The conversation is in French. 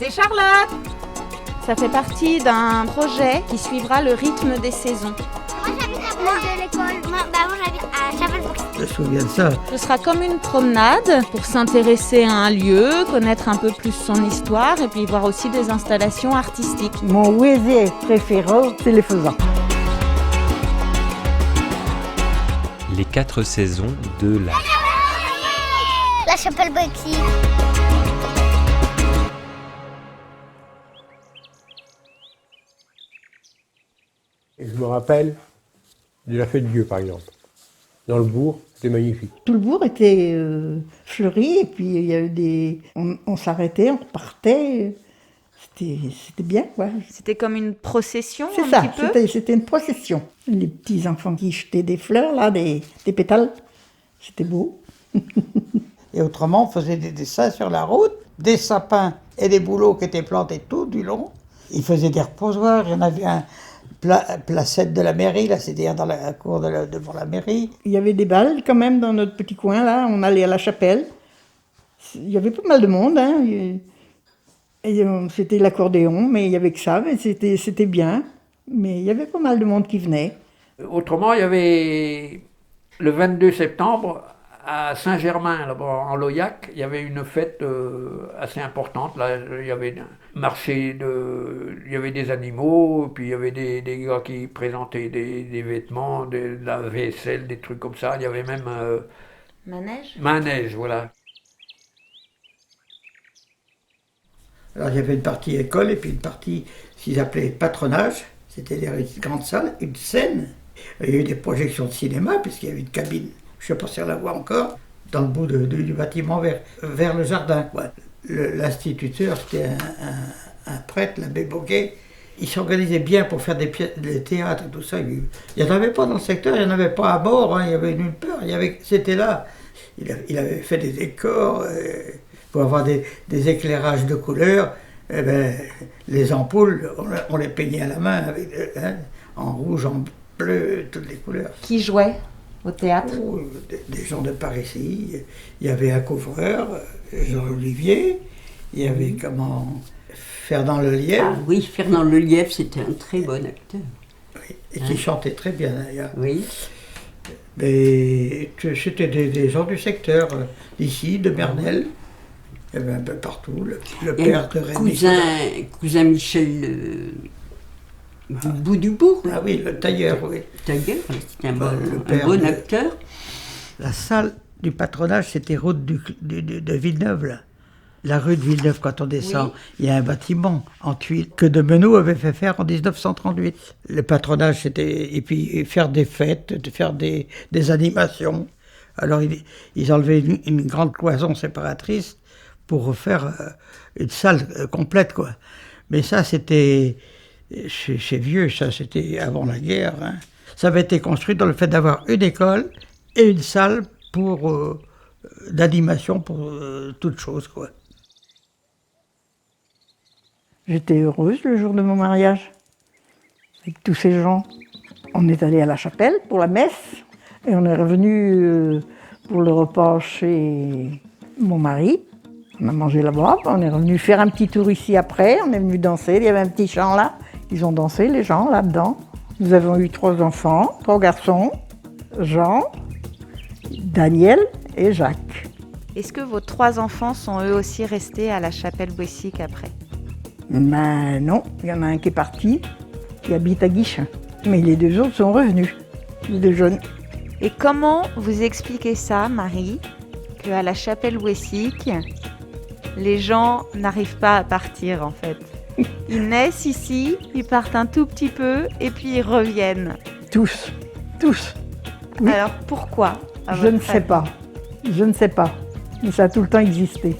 C'est Charlotte. Ça fait partie d'un projet qui suivra le rythme des saisons. Moi j'habite à côté de l'école. Moi j'habite à Chapelle-Bourg. Je me souviens de ça. Ce sera comme une promenade pour s'intéresser à un lieu, connaître un peu plus son histoire et puis voir aussi des installations artistiques. Mon loisir préféré, c'est les faisans. Les 4 saisons de La Chapelle-Bourg. Et je me rappelle de la fête Dieu, par exemple. Dans le bourg, c'était magnifique. Tout le bourg était fleuri et puis il y a eu des... On s'arrêtait, on repartait. C'était bien, quoi. C'était comme une procession, C'est un ça, petit peu. c'était une procession. Les petits enfants qui jetaient des fleurs, là, des pétales. C'était beau. Et autrement, on faisait des dessins sur la route, des sapins et des bouleaux qui étaient plantés tout du long. Ils faisaient des reposoirs, il y en avait un placette de la mairie, là, c'est-à-dire dans la cour devant la mairie. Il y avait des balles quand même dans notre petit coin, là. On allait à la chapelle. Il y avait pas mal de monde, hein. C'était l'accordéon, mais il y avait que ça, mais c'était bien. Mais il y avait pas mal de monde qui venait. Autrement, il y avait le 22 septembre à Saint-Germain, là-bas en Loyac, il y avait une fête assez importante. Là, il y avait un marché il y avait des animaux, puis il y avait des gars qui présentaient des vêtements, de la vaisselle, des trucs comme ça. Il y avait même manège, voilà. Alors il y avait une partie école et puis une partie, ce qu'ils appelaient patronage. C'était des grandes salles, une scène. Il y a eu des projections de cinéma, puisqu'il y avait une cabine, je ne sais pas si on la voit encore, dans le bout du bâtiment vers le jardin, quoi. L'instituteur, c'était un prêtre, l'abbé Boguet. Il s'organisait bien pour faire des théâtres et tout ça. Il n'y en avait pas dans le secteur, il n'y en avait pas à bord, hein, il y avait nulle part. C'était là. Il avait fait des décors pour avoir des éclairages de couleurs. Eh ben, les ampoules, on les peignait à la main, en rouge, en bleu, toutes les couleurs. Qui jouait au théâtre? Des gens de par ici. Il y avait un couvreur, Jean-Olivier. Il y avait Fernand Lelièvre. Ah oui, Fernand Lelièvre, c'était un très bon acteur. Oui, et qui chantait très bien d'ailleurs. Oui. Mais c'était des gens du secteur, d'ici, de Bernel. Il y avait un peu partout. Le père de Rémi. Cousin Michel du bourg. Ah oui, le tailleur, oui. Tailleur, c'était un père bon acteur. La salle du patronage, c'était route de Villeneuve, là. La rue de Villeneuve, quand on descend, oui. Il y a un bâtiment en tuiles que de Meneau avait fait faire en 1938. Le patronage, c'était... Et puis faire des fêtes, faire des animations. Alors, ils enlevaient une grande cloison séparatrice pour refaire une salle complète, quoi. Mais ça, c'était... C'est vieux, ça, c'était avant la guerre. Hein. Ça avait été construit dans le fait d'avoir une école et une salle d'animation pour toutes choses, quoi. J'étais heureuse le jour de mon mariage, avec tous ces gens. On est allé à la chapelle pour la messe, et on est revenu pour le repas chez mon mari. On a mangé là-bas, on est revenu faire un petit tour ici après, on est venu danser, il y avait un petit champ là. Ils ont dansé, les gens, là-dedans. Nous avons eu 3 enfants, 3 garçons, Jean, Daniel et Jacques. Est-ce que vos 3 enfants sont eux aussi restés à la Chapelle-Boissic après? Ben non, il y en a un qui est parti, qui habite à Guichin. Mais les 2 autres sont revenus, les 2 jeunes. Et comment vous expliquez ça, Marie, qu'à la Chapelle-Boissic, les gens n'arrivent pas à partir en fait? Ils naissent ici, ils partent un tout petit peu et puis ils reviennent. Tous. Oui. Alors pourquoi? Je ne sais pas. Mais ça a tout le temps existé.